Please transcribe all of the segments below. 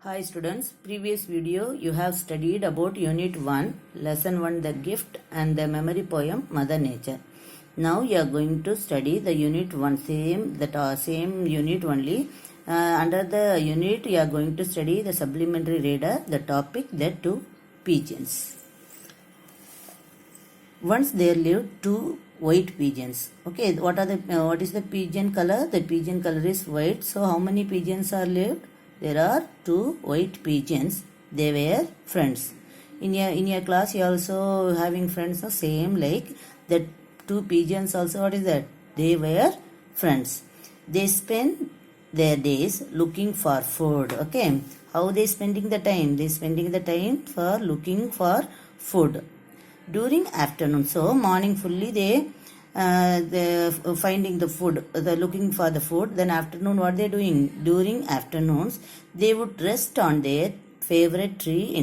Hi students, previous video you have studied about unit 1, lesson 1 the gift and the memory poem Mother Nature. Now you are going to study the unit 1 same unit only. Under the unit you are going to study the supplementary reader, the topic the two pigeons. Once there lived two white pigeons. Okay, what is the pigeon color? The pigeon color is white. So how many pigeons are lived? There are two white pigeons. They were friends. In your class, you also having friends. No? Same like the two pigeons also. What is that? They were friends. They spent their days looking for food. Okay, how they spending the time? They spending the time for looking for food during afternoon. So morning fully they finding the food, they looking for the food. Then afternoon what they doing? During afternoons they would rest on their favorite tree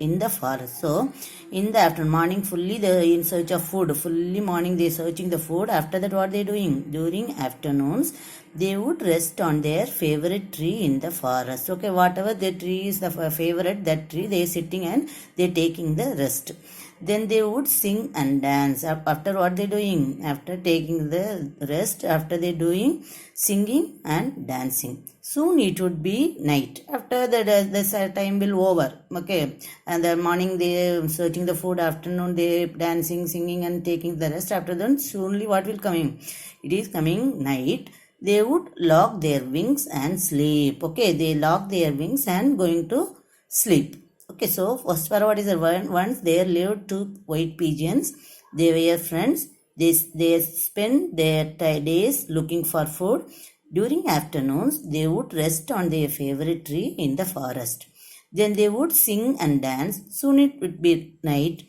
in the forest. So in the afternoon, morning fully they in search of food. Fully morning they searching the food. After that what they doing? During afternoons they would rest on their favorite tree in the forest. Okay, whatever the tree is the favorite, that tree they sitting and they taking the rest. Then they would sing and dance. After what they doing? After taking the rest, after they doing singing and dancing. Soon it would be night. After the time will over. Okay. And the morning they searching the food. Afternoon they dancing, singing and taking the rest. After that soonly what will coming? It is coming night. They would lock their wings and sleep. Okay. They lock their wings and going to sleep. Okay, so first part what is the one? Once there lived two white pigeons. They were friends. They spent their days looking for food. During afternoons, they would rest on their favorite tree in the forest. Then they would sing and dance. Soon it would be night.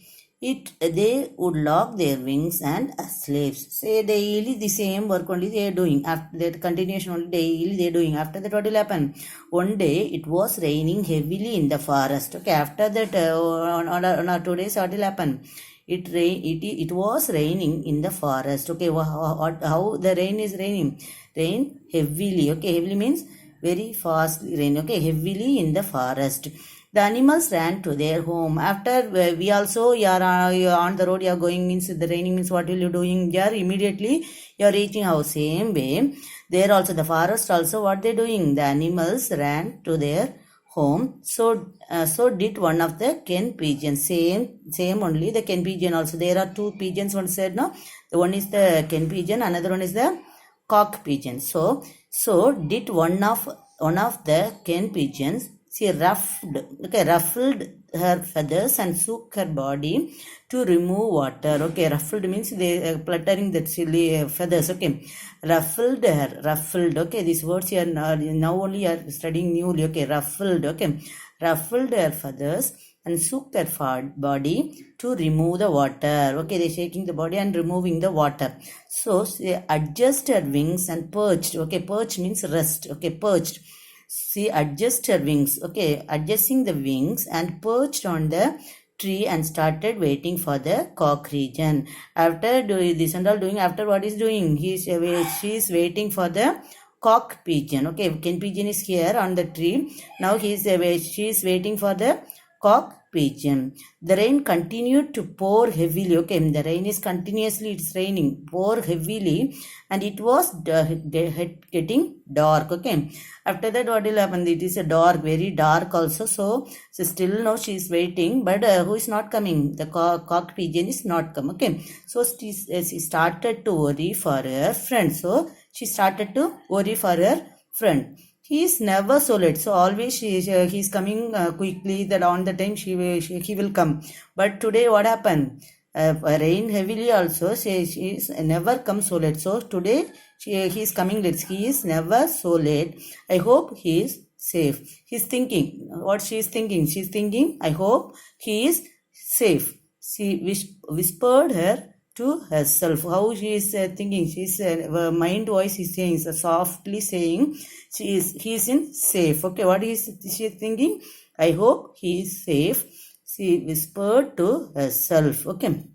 They would lock their wings and slaves. Say daily the same work only they are doing. After that continuation only daily they are doing. After that what will happen? One day it was raining heavily in the forest. Okay, after that on 2 days what will happen? It was raining in the forest. Okay, how the rain is raining? Rain heavily. Okay, heavily means very fast rain. Okay, heavily in the forest. The animals ran to their home. After we also you are on the road, you are going means the raining means what will you doing? You are immediately you are reaching house. Same way there also the forest also what they doing? The animals ran to their home. So did one of the Ken pigeons. Same only the Ken pigeon also. There are two pigeons. One said no. The one is the Ken pigeon. Another one is the cock pigeon. So did one of the Ken pigeons. She ruffled her feathers and shook her body to remove water. Okay, ruffled means they fluttering the silly feathers. Okay, ruffled. Okay, these words you are now only you are studying newly. Okay, ruffled. Okay, ruffled her feathers and shook her body to remove the water. Okay, they shaking the body and removing the water. So she adjusted her wings and perched. Okay, perch means rest. Okay, perched. She adjusted her wings. Okay, adjusting the wings and perched on the tree and started waiting for the cock pigeon. After doing this and all doing, after what is doing? She is waiting for the cock pigeon. Okay, Ken pigeon is here on the tree. Now she is waiting for the cock pigeon. The rain continued to pour heavily. Okay, the rain is continuously, it's raining, pour heavily, and it was getting dark. Okay, after that what will happen? It is a dark, very dark also. So still now she is waiting, but who is not coming? The cock pigeon is not come. Okay, so she started to worry for her friend. So she started to worry for her friend. He is never so late. So always he is coming quickly. That on the time he will come. But today what happened? Rain heavily also. She is never come so late. So today he is coming late. He is never so late. I hope he is safe. He is thinking. What she is thinking? She is thinking. I hope he is safe. She whispered her to herself. How she is thinking? She is mind voice is saying, softly saying, he is in safe. Okay, what is she thinking? I hope he is safe. She whispered to herself. Okay.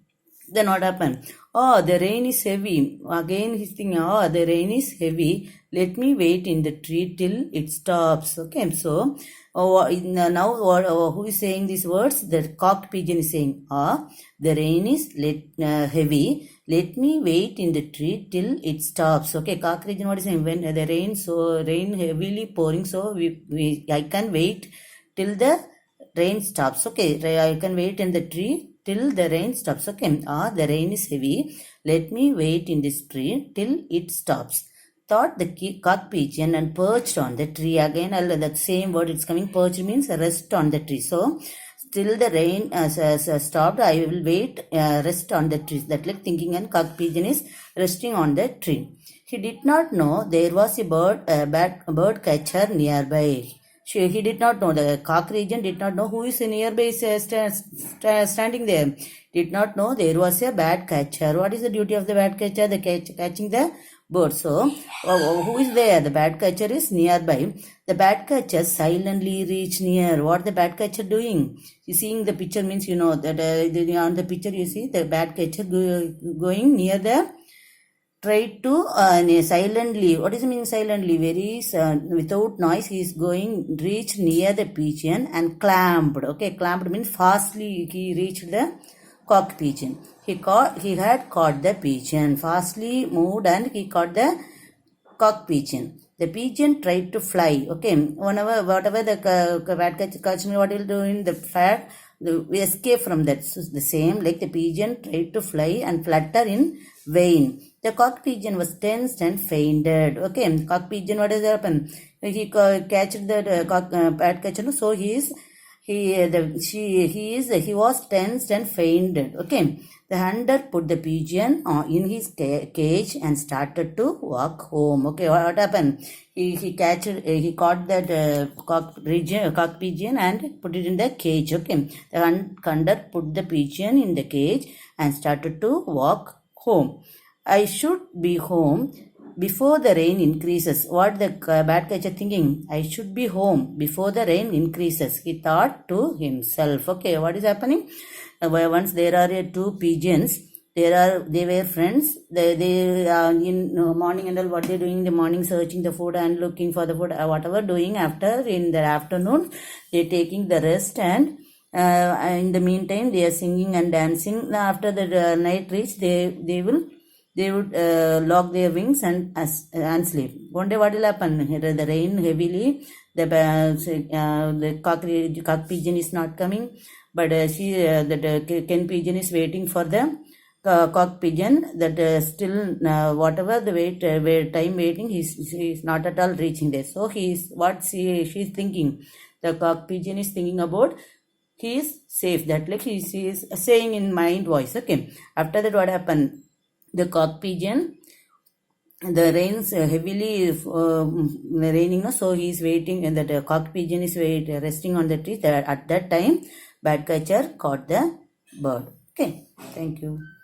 Then what happened? Oh, the rain is heavy. Again, he's thinking, oh, the rain is heavy. Let me wait in the tree till it stops. Okay, so now who is saying these words? The cocked pigeon is saying, the rain is heavy. Let me wait in the tree till it stops. Okay, cock pigeon, what is saying? When the rain heavily pouring, so I can wait till the rain stops. Okay, I can wait in the tree till the rain stops. Okay, the rain is heavy. Let me wait in this tree till it stops. Thought the cock pigeon and perched on the tree. Again, that same word it's coming. Perch means rest on the tree. So, till the rain stopped, I will wait, rest on the tree. That like thinking, and cock pigeon is resting on the tree. He did not know there was a bird catcher nearby. He did not know, the cock pigeon did not know who is nearby standing there. Did not know there was a bat catcher. What is the duty of the bat catcher? The catching the bird. So, who is there? The bat catcher is nearby. The bat catcher silently reached near. What the bat catcher doing? You seeing the picture means you know that on the picture you see the bat catcher going near the tried to silently. What does it mean silently? Very without noise. He is going reach near the pigeon and clamped. Okay, clamped means fastly he reached the cock pigeon. He had caught the pigeon. Fastly moved and he caught the cock pigeon. The pigeon tried to fly. Okay, whatever the bat catch me, what will do in the fact we escape from that. So the same like the pigeon tried to fly and flutter in vain. The cock pigeon was tensed and fainted. Okay, cock pigeon, what has happened? He catch the bat catcher. So he was tensed and fainted. Okay, the hunter put the pigeon in his cage and started to walk home. Okay, what happened? He caught that cock pigeon and put it in the cage. Okay, the hunter put the pigeon in the cage and started to walk home. I should be home before the rain increases. What the bat catcher thinking? I should be home before the rain increases. He thought to himself. Okay, what is happening? Once there are two pigeons. They were friends. They in morning and all. What they doing in the morning? Searching the food and looking for the food. Whatever doing after in the afternoon, they taking the rest and. In the meantime, they are singing and dancing. After the night reach, they would lock their wings and sleep. One day, what will happen? The rain heavily. The cock pigeon is not coming, but the hen pigeon is waiting for the cock pigeon. That still whatever the time waiting, he's not at all reaching there. So she's thinking. The cock pigeon is thinking about. He is safe. That like he is saying in mind voice. Okay. After that, what happened? The cock pigeon, the rains heavily raining, so he is waiting, and that cock pigeon is resting on the tree. At that time, bat catcher caught the bird. Okay, thank you.